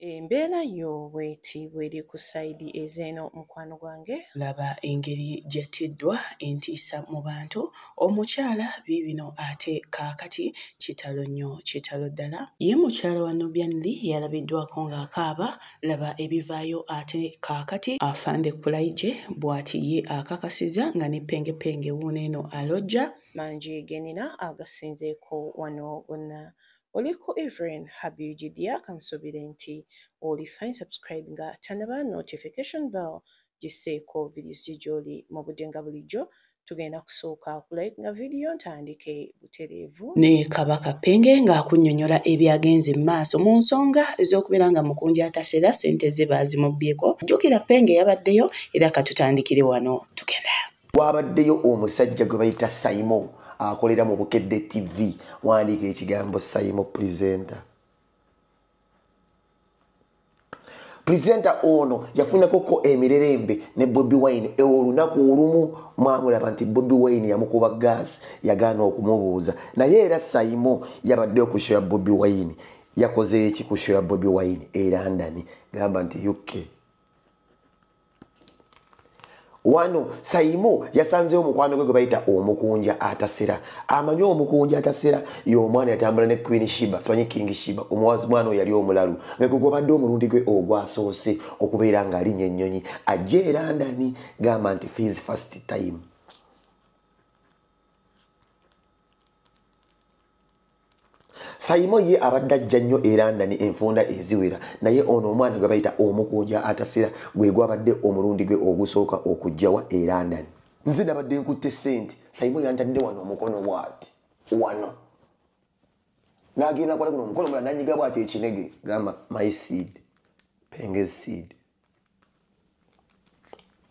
Embeera yo bw'etiibwa eri ku sayidi ez'eno mukwano gwange. Laba engeri gy'attiddwa entiisa mu bantu. Omukyala biibino ate kaakati kitalo nnyo, kitalo ddala. Ye mukyala wa Nubian Li yalabiddwako ng'akaaba. Laba ebivaayo ate kaakati Afande Kulaije bw'ati ye akakasiza nga ne pengepenge wuuno eno alojja. Mangi genina agasinzeeko wano gonna. Oliko Evelyn Habiujidia kansobire nti oli fine subscribe nga tanaba notification bell giseeko videos gy'oli mu budde nga bulijjo tugenda kusooka kulike nga video ntandike butereevu. Ne Kabaka Penge ng'akunnyonnyola ebyagenze mu maaso mu nsonga ez'okubeera nga Mukunji atasera ssente ze baazimubbyeko. Jjukira Penge yabaddeyo era katutandikire wano tugenda. Wabaddeyo omusajja gwe bayita Simon akolera mu Bukedde TV. Wandiika ekigambo Simon presenter. Presenter ono yafunako emirerembe ne Bobi Wine olunaku olumu mwamulaba nti Bobi Wine yamukuba gas yagaana okumubuuza. Naye era Simon yabaddeyo ku show ya Bobi Wine. Yakoze eki ku show ya Bobi Wine e London gamba nti UK. Wano Simon yasanzeyo omukwano gwe bayita omukunja atasera. Amanyi omukunja atasera y'omwana yatambula ne Queen Shiba, simanyi King Shiba, omuwazi mwana yali omulalu. Ng'egugobadde omulundi gwe ogwasoose okubeera ng'alinya ennyonyi. Ajja e London gamba nti fees first time. Simon ye abadde ajja nnyo e London enfunda eziwera, naye ono omwana gwe bayita omukunja atasera gwe gwabadde omulundi gwe ogusooka okujjawa e London. Nze nabadde nkutte ssente, Simon yantadde wano omukono bw'ati wano. N'agenda akola guno omukono mulala n'anyiga bw'ati ekinege gamba my seed, Penge's seed,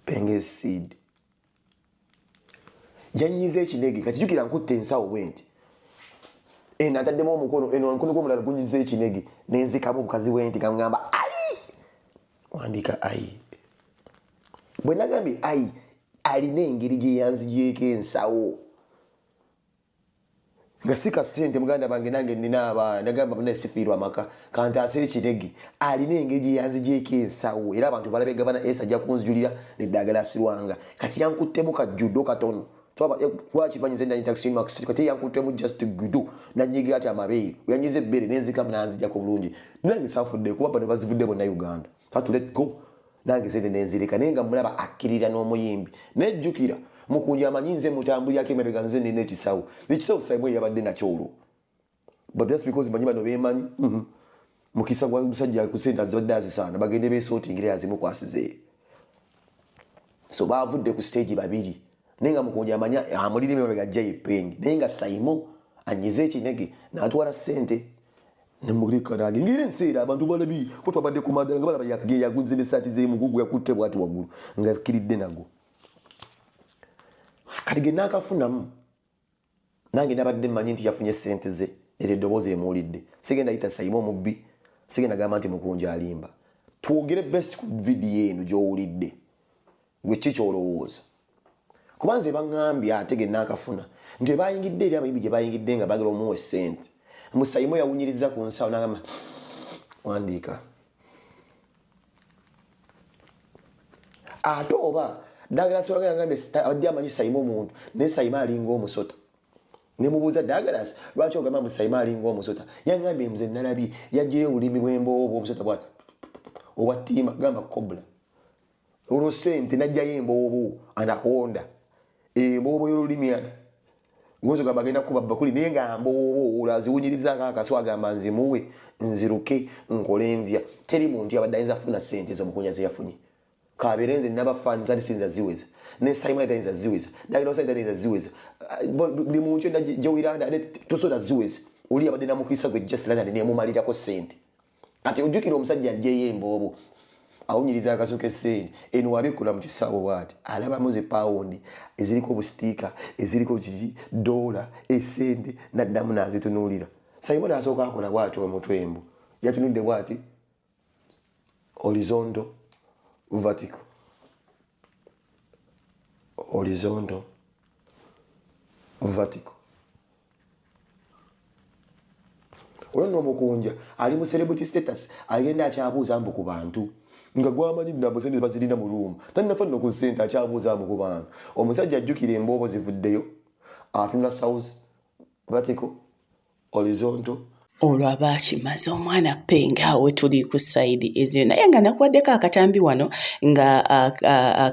Penge's seed. Yannyiza ekinege kati jjukira nkutte ensawo bwenti. Nataddemu omukono gw'omulala gunyiza ekinege nenzikamu omukazi w'enti ngamba ayi. Wandiika ayi. Bwe nagambye ayi alina engeri gye yanzigyeko ensawo. Nga sika ssente muganda bange nange nnina abaana nagamba bonna sifiirwa amaka kantaase ekinege alina engeri gye yanzigyeko ensawo era abantu balabe gavana Esa ajja kunzijulira n'eddagala asirwanga kati yankuttemu kajjudo katono. Twakimanyize ndanyi taxi max kati yankutemu just gudu nanyiga ati amabeere yanyize ebbere nenzikamu nanzijjako bulungi nange safudde kuba bano bazivudde bonna Uganda kati let go nange sente nenzireka naye nga mulaba akkirira n'omuyimbi nejjukira Mukunji amanyi nze mutambulyako emabega nze nina ekisawo Simon yabadde nakyo olwo but just because manyi bano beemanyi mukisa gwa musajja ku sente azibadde azisaana bagende beesootingire azimukwasize so baavudde ku stage babiri. Nenga Mukunji amanya amulire emabega ajja Penge nenga Simon anyize ekinege n'atwala ssente nemulika nage ngire nseera abantu balabi ko twabadde ku madala nga balaba yagunze n'essaati z'emugugu yakutte bw'ati waggulu nga kiridde nago kati ge naakafunamu nange nabadde mmanyi nti yafunye ssente ze era eddoboozi emuwulidde sigenda yita Simon mubbi sigenda gamba nti Mukunji alimba twogere best ku vidiyo eno gy'owulidde gwe ki ky'olowooza. Kubanze bangambye atege nakafuna nti bayingidde eri abayibi gye bayingidde nga bagala omuwe ssente. Simon yawunyiriza ku nsawo n'agamba wandiika ate oba Douglas wagambye abadde amanyi Simon muntu naye Simon alinga omusota ne mubuuza Douglas lwaki ogamba mu Simon alinga omusota yangambye nze nalabye yajjayo olulimi bw'emboobo omusota bwati oba ttiima gamba kobula olwo ssente najjayo emboobo anakonda emboobo y'olulimi gwozo gamba genda kuba bakuli naye nga mboobo olaziwunyirizaako akaso agamba nzimuwe nziruke nkole ndya teri muntu yabadde ayinza funa ssente ez'omukunja ze yafunye kabeere nze nabafaanyi zandi siyinza ziweza ne Simon ayinza ziweza dagala osayinza ayinza ziweza buli muntu yonna gyewiranda ne tosobola ziweza oli yabadde namukisa gwe just London nemumalirako ssente ati ojjukira omusajja ajjeyo emboobo awunyiriza akaso k'essente eno wabikula mu kisaawo bw'ati alabamu zipawundi eziriko obusitiika eziriko kiki dola essente n'addamu n'azitunuulira. Simon asooka akola bw'ati omutwe embu yatunudde bw'ati horizontal vertical horizontal vertical olwo Mukunja ali mu celebrity status agenda akyabuuza mbu ku bantu nga gwamanyi nabo sente bazirina mu room tannafa nno ku ssente akyabuuza mu ku bantu omusajja ajjukira emboobo zivuddeyo atuna south vertical horizontal olwaba kimaze omwana penga we tuli ku side ezyo naye nga nakwaddeko akatambi wano nga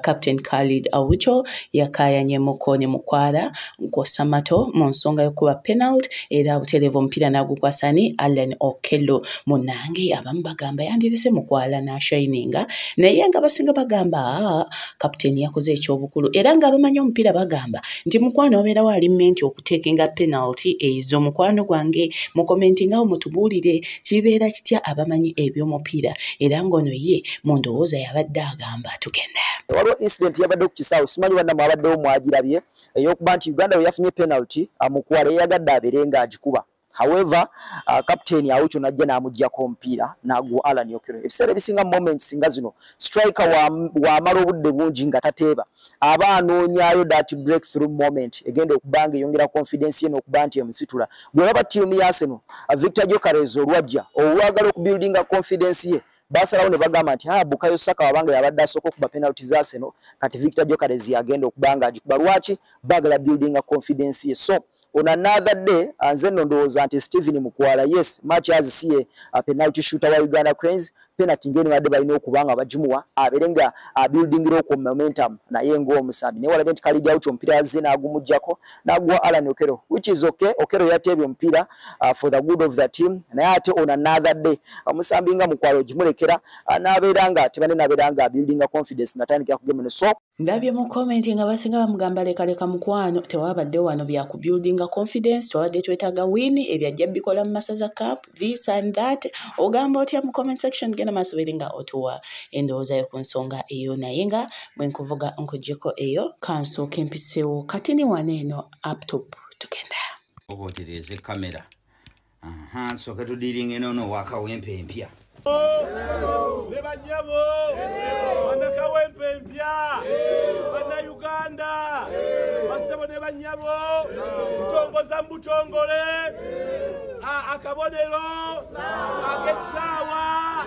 Captain Khalid Awucho yakayanye Mukone Mukwala Nkosamato mu nsonga y'okuba penalty era buterevu omupiira n'agukwasani Allen Okello munange abamu bagamba yandirese Mukwala n'ashininga naye nga basinga bagamba Captain yakoze ekyobukulu era nga abamanyi omupiira bagamba nti Mukwano obeerawo alimenti okuteekinga penalty ezo mukwano gwange mu commenting mutubuulire kibeera kitya abamanyi eby'omupiira era ngono ye mu ndowooza yabadde agamba tugenda waliwo incident yabadde ku kisaawe simanyi bannamu abaddewo mwagirabye ey'okuba nti Uganda we yafunye penalty Mukwala yagadde abeere ng'agikuba however captain Awucho najja n'amuggyako omupiira n'agwa Alan Okello ebiseera ebisinga moments nga zino striker wamala obudde bungi nga tateeba aba anoonyaayo that breakthrough moment egenda okubanga eyongera confidence ye n'okuba nti emusitula bwe baba ttiimu ya Arsenal Victor Gyökeres olwajja olwagala okubuildinga confidence ye basalawo ne bagamba nti Bukayo Saka wabanga yabadde asooka okuba penalty za Arsenal kati Victor Gyökeres yagenda okubanga agikuba lwaki bagala buildinga confidence ye so on another day nze nno ndowooza nti Stephen Mukwala yes match azisiye penalty shooter wa Uganda Cranes penalty ngeni badde balina okubanga bagimuwa abeere nga buildingira okwo momentum naye ng'omusambi naye walabe nti Khalid Awucho omupiira azze n'agumugyako n'agwa Alan Okello which is okay Okello yateebye omupiira for the good of the team naye ate on another day omusambi nga Mukwala ogimulekera n'abeera nga tebane n'abeera nga buildinga confidence nga tandikira kugemene so ndabye mu comment nga basinga bamugamba leka Mukwano tewabadde wano bya ku buildinga confidence tewabadde twetaaga win ebyajja bikola mu Masaza Cup this and that ogamba otya mu comment section genda masoberenga otuwa endowooza yo ku nsonga eyo naye nga bwe nkuvuga nkuggyeko eyo kansooka empiseewo kati ni waneeno aptop tugenda obotereze kamera nsooke tudiringa enono wakawempe empya Bebanyabo, Wanakawempe mpya, Wana Uganda, Basebo ne banyabo, Mtongoza mbutongole, akabonero, akesawa.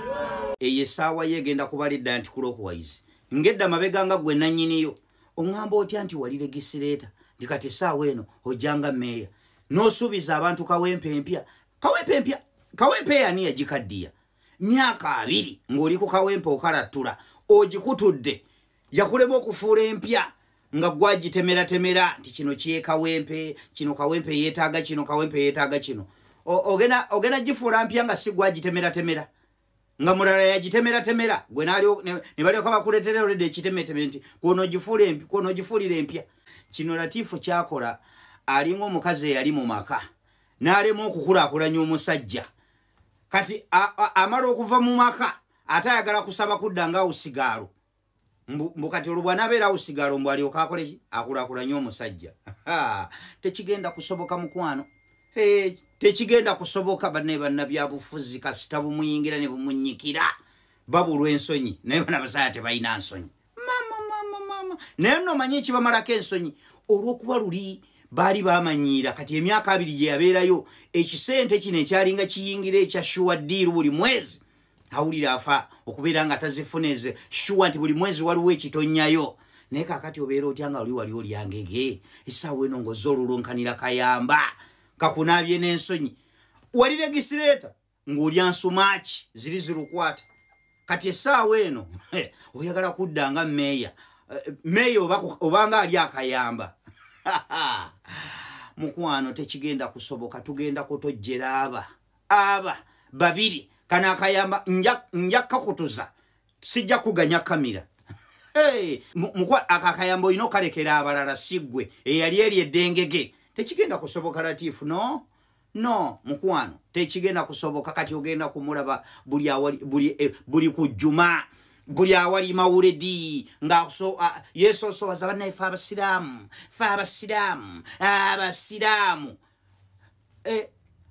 Eye sawa yegenda kubalidda nti kulokuwaizi. Ngedda mabega nga gwe nannyiniyo. Oŋŋamba otya nti wali legislator, ndikati saawa eno ojjanga meeya. N'osuubiza abantu kawempe mpya. Kawempe mpya, kawempe yani yagikaddiya. Myaka 2 ng'oli ku kawempe okalattula ogikutudde yakulema okufuula empya nga gwagitemeera nti kino kyekawempe kino kawempe yeetaaga kino kawempe yeetaaga kino ogenda gifuula mpya nga si gwagitemeera nga mulala yagitemeera gwe ne balyoka bakuleetera olwedde ekitemeeteme nti kwonogifuulira empya kino Latifu kyakola alinga omukazi eyali mu maka n'alema okukulaakulanya omusajja kati amala okuva mu maka ate ayagala kusaba kudda nga usigalo mbukati olubwana beera usigalo mbwali okakole akulakulanya omusajja tekigenda kusoboka mukwano tekigenda kusoboka banne byabufuzi kasita bumuyingira ne bumunyikira babulwa ensonyi naye bana basaya tebalina nsonyi mama naye nno manyi ekibamalako ensonyi olw'okuba luli bali bamanyiira kati emyaka 2 gye yabeerayo ekisente kino ekyalinga kiyingira ekya sure deal buli mwezi awulira afa okubeera nga tazifuneze sure nti buli mwezi waliwo ekitonnyayo naye kakati obeera otya nga wali olyangege essaawa eno ng'ozolulunkanira kayamba kakunaabye n'ensonyi wali legislator ng'olya nsumaki ziri zirukwata kati essaawa eno oyagala kudda nga meeya obanga ali akayamba mukwano tekigenda kusoboka tugenda kutojjera aba babiri kana akayamba njakka kutuza sijja kuganya kamera mukwa akakayamba ino kalekera abalala sigwe eyali eri eddengege tekigenda kusoboka Latifu no mukwano tekigenda kusoboka kati ogenda kumulaba buli kujjuma buli awali mawuledi nga so yeso so azabana ifa abasiramu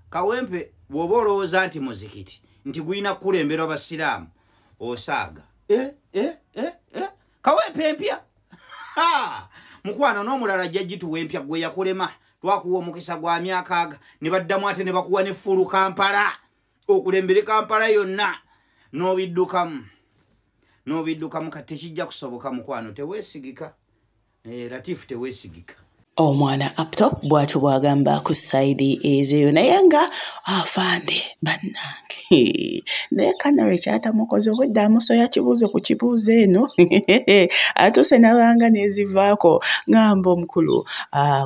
kawempe bwobolooza anti muzikiti nti guina kulembera abasiramu osaaga kawempe empya mukwana n'omulala jjagituwa empya gwe yakulema twakuwa omukisa gwa myaka aga ne baddamu ate ne bakuwa ne fulu Kampala okulembere Kampala yonna n'obiddukamu kati tekijja kusoboka mukwano teweesigika Latifu teweesigika omwana uptop bw'atyo bw'agamba ku sayidi ezeeyo naye nga afande bannange naye Kanare kyatamukoze obwedda amusoya kibuuzo ku kibuuzo eno atuuse n'abanga nezivaako ngamba omukulu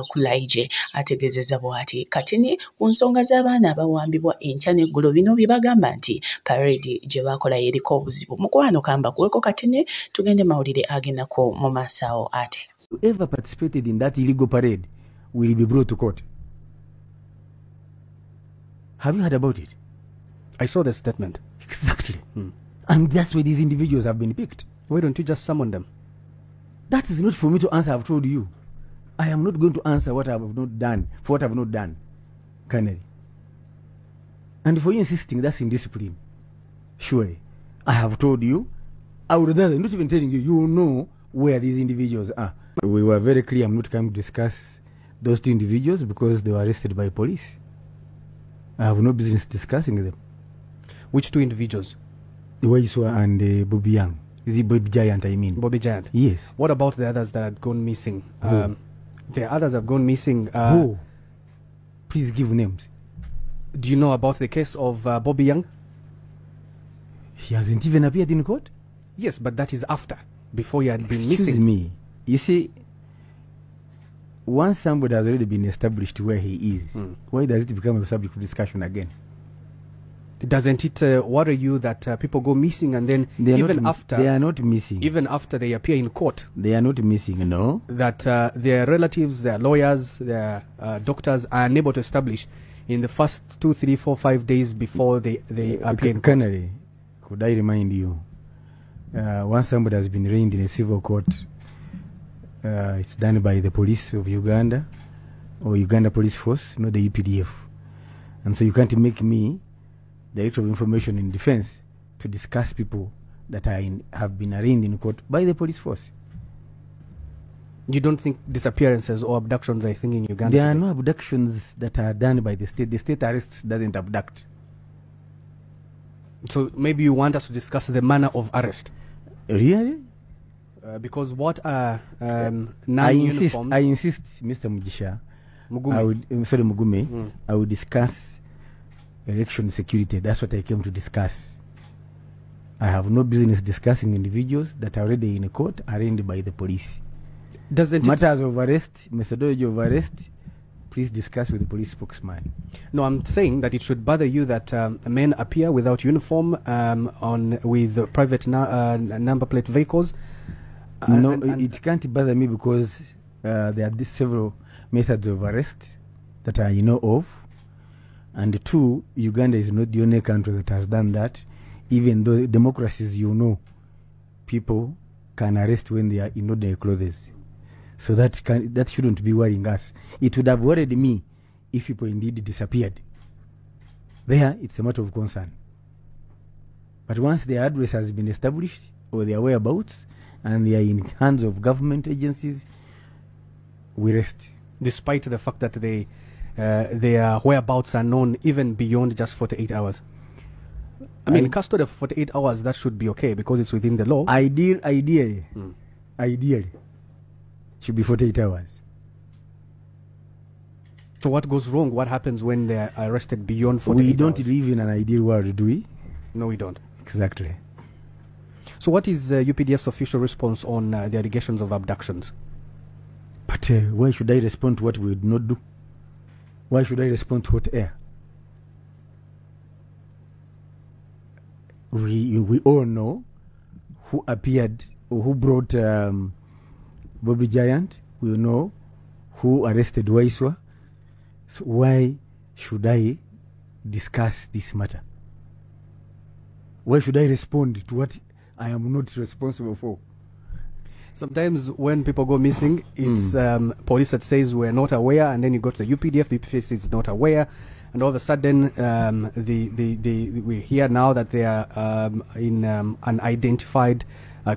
Kulaije ategeezezza bw'ati kati ni ku nsonga z'abaana abawambibwa enkya n'eggulo bino bye bagamba nti parade gye baakola yeriko obuzibu mukwano kamba kuweko kati ni tugende mawulire agendako mu maaso awo ate whoever participated in that illegal parade will be brought to court. Have you heard about it? I saw the statement. Exactly. And that's where these individuals have been picked. Why don't you just summon them? That is not for me to answer, I've told you. I am not going to answer what I have not done, for what I have not done, Colonel. And for you insisting, that's indiscipline. Sure, I have told you. I would rather not even telling you, you know where these individuals are. We were very clear, I'm not coming to discuss those two individuals because they were arrested by police. I have no business discussing them. Which two individuals? Waiswa and Bobby Young. Is it Bobby Giant, I mean? Bobby Giant? Yes. What about the others that had gone missing? The others have gone missing. Who? Please give names. Do you know about the case of Bobby Young? He hasn't even appeared in court? Yes, but that is after. Before he had been Excuse missing. me. You see, once somebody has already been established where he is, why does it become a subject of discussion again? Doesn't it worry you that people go missing and then They are even not after they are not missing. even after they appear in court, They are not missing, no. that their relatives, their lawyers, their doctors are unable to establish in the first 2, 3, 4, 5 days before they appear in court? Colonel, could I remind you, once somebody has been arraigned in a civil court, it's done by the police of Uganda or Uganda Police Force, not the UPDF. And so you can't make me Director of Information in Defense to discuss people that have been arraigned in court by the police force. You don't think disappearances or abductions are a thing in Uganda? There are today? no abductions that are done by the state. The state arrests doesn't abduct. So maybe you want us to discuss the manner of arrest? Really? Because what are I non-uniformed... insist, Mr. Mujisha. Mugume. Sorry, Mugume. I will discuss election security. That's what I came to discuss. I have no business discussing individuals that are already in a court arraigned by the police. Doesn't Matters of arrest, methodology of arrest, please discuss with the police spokesman. No, I'm saying that it should bother you that men appear without uniform with private number plate vehicles. No, it can't bother me because there are these several methods of arrest that I know of. And two, Uganda is not the only country that has done that. Even though democracies, people can arrest when they are in ordinary clothes. So that shouldn't be worrying us. It would have worried me if people indeed disappeared. There, it's a matter of concern. But once their address has been established, or their whereabouts, and they are in hands of government agencies, we rest. Despite the fact that their whereabouts are known even beyond just 48 hours. I mean, custody of 48 hours, that should be okay because it's within the law. Ideally, should be 48 hours. So what goes wrong? What happens when they're arrested beyond 48 hours? We don't live in an ideal world, do we? No, we don't. Exactly. So what is UPDF's official response on the allegations of abductions? But why should I respond to what we would not do? Why should I respond to hot air? We all know who appeared or who brought Bobby Giant. We know who arrested Waiswa. So why should I discuss this matter? Why should I respond to what I am not responsible for? Sometimes when people go missing, it's police that says we're not aware, and then you go to the UPDF, the UPDF says not aware, and all of a sudden we hear now that they are in unidentified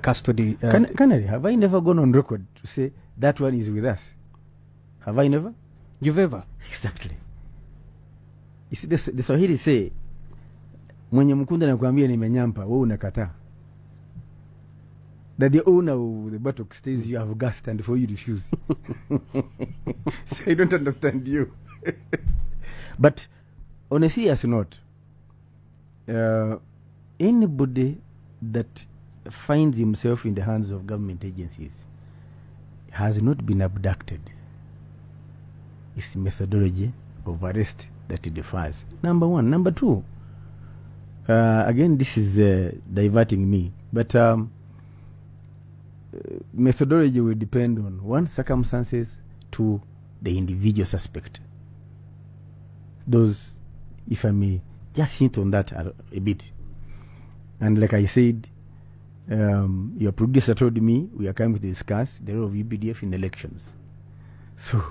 custody. Canary, have I never gone on record to say that one is with us? Have I never? You've ever? Exactly. You see, the Swahili say, mwenye mkunda nakwambia nimenyampa, wewe unakataa. That the owner of the buttock says you have gas and for you to refuse. So I don't understand you. But on a serious note, anybody that finds himself in the hands of government agencies has not been abducted. It's methodology of arrest that it differs. Number one. Number two, again, this is diverting me, but methodology will depend on, one, circumstances, two, the individual suspect. Those, if I may just hint on that a bit. And like I said, your producer told me we are coming to discuss the role of UPDF in elections. So,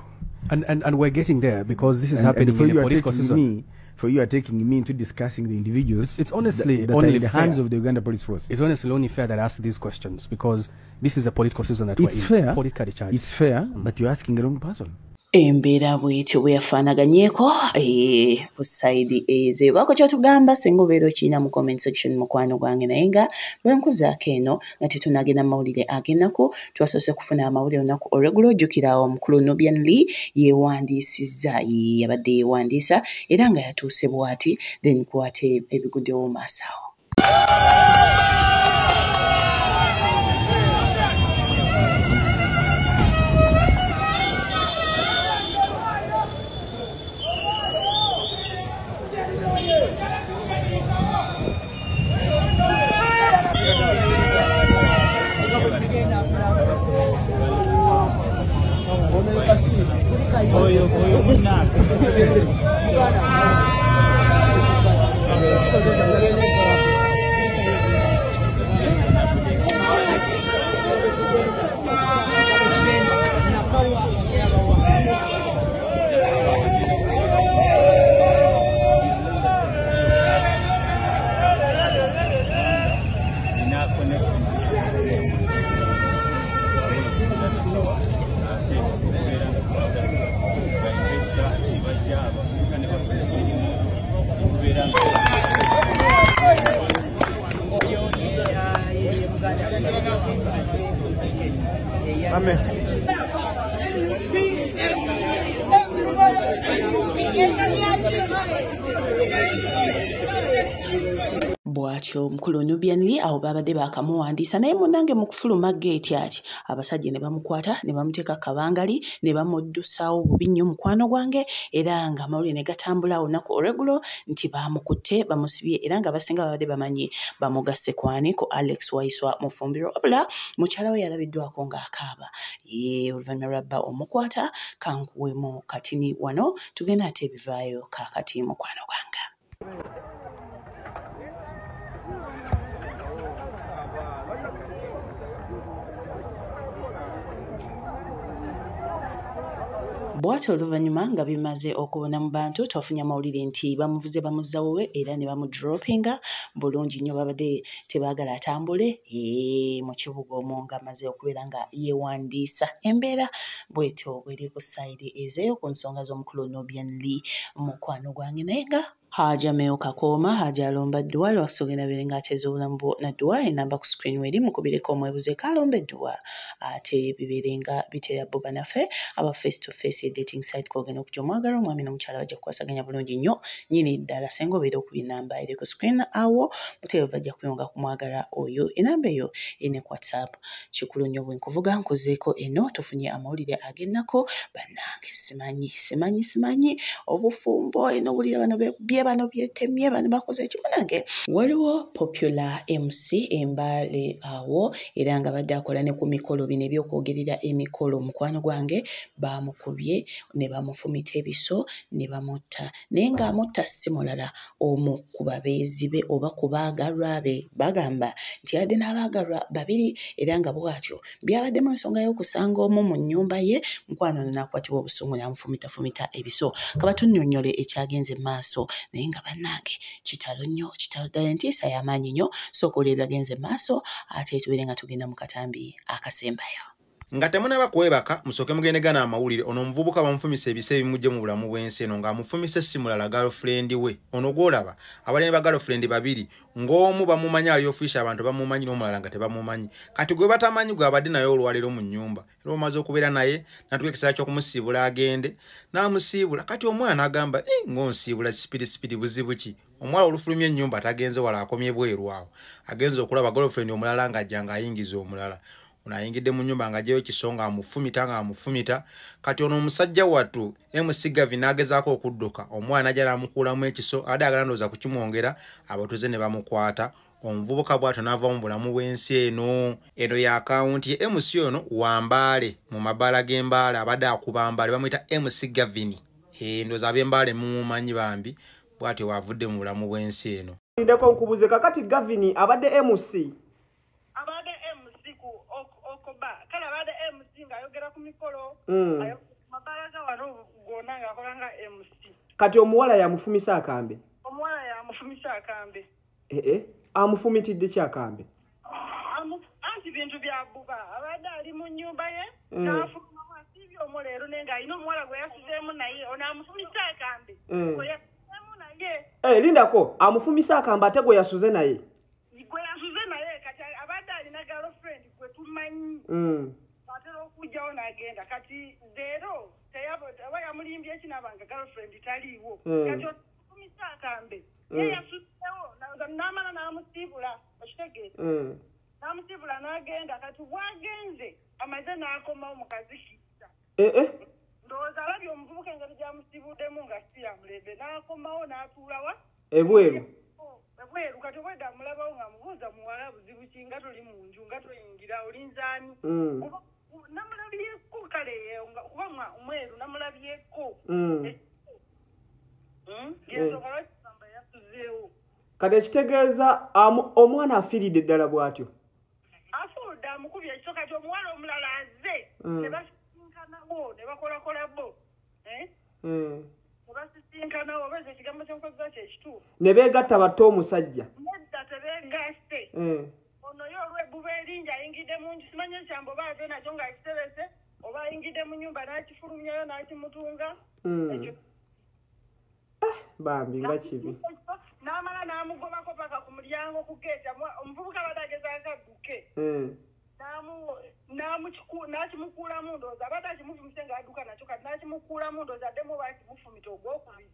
and we're getting there, because this is happening in the political season. For you are taking me into discussing the individuals. It's honestly that only are in the fair. hands of the Uganda Police Force. It's honestly only fair that I ask these questions, because this is a political season that It's we're in. fair. Politically charged. It's fair, but you're asking the wrong person. Embeera bwetyo bweyafaanaganyeko ku side eze wako kyotugamba singa obeera okiina mu comment section mukwano gwange, naye nga bwe nkuzaako eno nga tetunagenda mawulire agenako, twasoose kufuna amawulire olunaku olweggulo. Ojjukira omukulu Nubian Lee yeewandiisizza, yabadde yeewandiisa era nga yatuuse bw'ati, then kwate ebiguddewo maaso awo. Bwatyo omukulu Nubian Lee awo babadde bakamuwandiisa, naye munnange mu kufuluma geeti ati abasajja ne bamukwata ne bamuteeka kabangali ne bamuddusaawo bubi nnyo mukwano gwange, era nga amawulire ne gatambula olunaku olweggulo nti bamukutte bamusibye, era nga abasinga babadde bamanyi bamugasse kwani ku Alex Waiswa Mufumbiro, wabula mukyala we yalabiddwako ng'akaaba. Oluvannyuma lwabba omukwata kankuwemu katini wano tugenda ate ebivaayo kaakati mukwano gwange. Bw'atyo oluvannyuma nga bimaze okubona mu bantu, twafunye amawulire nti bamuvuze bamuzzawowe era ne bamudropinga bulungi nnyo, babadde tebaagala atambule mu kibuga omwo ng'amaze okubeera nga yeewandiisa. Embeera bw'etyo bw'eri ku sayidi ezeeyo ku nsonga z'omukulu Nubian Lee mukwano gwange, naye nga Haja Meo Kakoma, Haja Alomba Dua, lwasogenda birenga ateze obulamu bwo na Dua, enamba ku screen weri mukubireko omwebuze kalombe Dua, ate bibirenga bitera boba naffe aba face to face dating site kogenda okujja omwagala omwami n'omukyala bajja kukwasaganya bulungi nnyo nyini ddala senga obeera okuba enamba eri ku screen awo muteevu bajja kuyonga ku mwagala oyo. Enamba eyo ene ku WhatsApp. Kikulu nnyo bwe nkuvuga nkuzeeko eno tufunye amawulire agennako bannange simanyi obufumbo eno bulira bano bano byetemye bano bakoze ekimunange. Waliwo Popular MC Embale awo era nga badde akola ne ku mikolo bino ebyokwogerera emikolo mukwano gwange bamukubye ne bamufumita ebiso ne bamutta, naye ng'amutta si mulala omu ku babeezi be oba ku baagalwa be. Bagamba nti yadde n'abaagalwa babiri era nga bw'atyo byabaddemu ensonga y'okusanga omu mu nnyumba ye, mukwano ono n'akwatibwa obusungu n'amufumita ebiso. Kabatunnyonnyole ekyagenze maaso, naye nga bannange kitalo nnyo, kitalo ddala entiisa y'amaanyi nnyo. Sooka olwo ebyagenze maaso ate tubeere nga tugenda mu katambi akasembayo. nga temunaba kwebaka musoke mugende gana amawulire ono omuvubuka bamufumisa ebise ebimujje mu bulamu bw'ensi eno nga amufumisa simulala girlfriend we ono gwolaba abali ne ba girlfriend babiri ng'omu bamumanyi ali ofisha abantu bamumanyi n'omulala nga tebamumanyi kati gwe batamanyi gwe abadde naye olwaliro mu nnyumba era omaze okubeera naye natuka ekiseera ky'okumusiibula agende n'amusiibula kati omwana agamba ng'onsiibula sipidi buzibu ki omwala olufulumya ennyumba tagenze wala akomye bweru awo agenze okulaba girlfriend omulala ng'ajja ng'ayingiza omulala ono ayingidde mu nnyumba ng'ajjayo kisonga amufumita kati ono omusajja wattu MC Gavi n'agezaako okudduka omwana ajja n'amukuulamu ekiso adde agala ndowooza kukimwongera abatuuze ne bamukwata omuvubuka bw'atyo n'ava mu bulamu bw'ensi eno ya akawunti ye MC ono Wambaale mu mabaala g'Embaale abadde akuba Mbaale bamuyita MC Gavini ndowooza ab'Embaale mumumanyi bambi bw'atyo wavudde mu bulamu bw'ensi eno ndeko nkubuze kakati Gavini abadde MC kala bade MC ngayogera ku mikolo ayo mabalaga wano gona ngakolanga MC kati omuwala yamufumisa akambe amufumitidde kyakambe anti bintu bya buba abadde ali mu nyumba ye n'afuluma masibyo omulero nenga ino omuwala gwe yasuzemu naye ona amufumisa akambe gwe yasuzemu naye lindako amufumisa akambe ate gwe yasuze naye kati abadde alina girlfriend gwe tumanyi batera okujjawo n'agenda kati zero aba yamulimbye ekinabanga girlfriend taliiwo kati okumisa akambe ye yasusewo n'amala n'amusiibula okitegeeza n'amusiibula n'agenda kati bwagenze amaze n'akomawo mukazi kitta ndowooza alabye omuvubuka engeri gyamusiibuddemu nga si yamulembe n'akomawo n'atuulawa ebweru kati obwedda mulabawo nga mubuuza muwala buzibu ki nga toli mu nju nga toyingira olinzaani namulabyeko kale kuba mweru namulabyeko yensobola kisamba yasuzeewo kati ekitegeeza omwana afiiridde ddala bw'atyo afuudde amukubye ekito kati omuwala omulala azze ne basisinkanawo ne bakolakolabo basisinkanawo obaza ekigambo ky'enkozesa kyekituufu ne beegatta batte omusajja nedda tebeegasse ono yo olw'ebbuba eringi ayingidde mu nju simanyi ekyambo oba ate nakyo ng'akiterese oba ayingidde mu nnyumba n'akifulumyayo n'akimutunga ekyo bambi nga kibi n'amala n'amugobako paka ku mulyango ku geeta omuvubuka abadde agezaako adduke n'akimukuulamu ndowooza abadde akimufumise ng'adduka nakyo kati n'akimukuulamu ndowooza addemu oba akimufumita ogwokubiri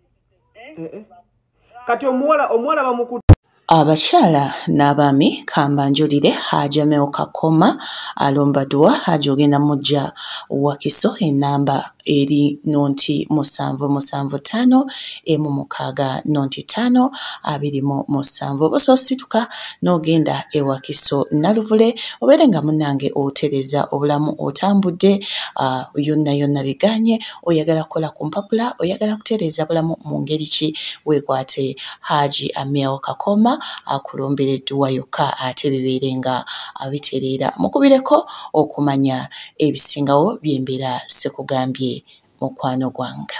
kati omuwala bamukutte abakyala n'abaami kambanjulire Hajameo Kakoma alombadwa Haji ogenda mujja Wakiso enamba eri nonti 775 M6 nonti 5 207 bososituka n'ogenda Wakiso Naluvule obere nga munange otereza obulamu otambudde yonna biganye oyagala kola ku mpapula oyagala kutereza bulamu mu ngeri ki wekwate Haji Ameo Kakoma akulombereddwa yokka ate bibeerenga abitereera mukubireko okumanya ebisingawo by'embeera sekugambye mukwano gwanga.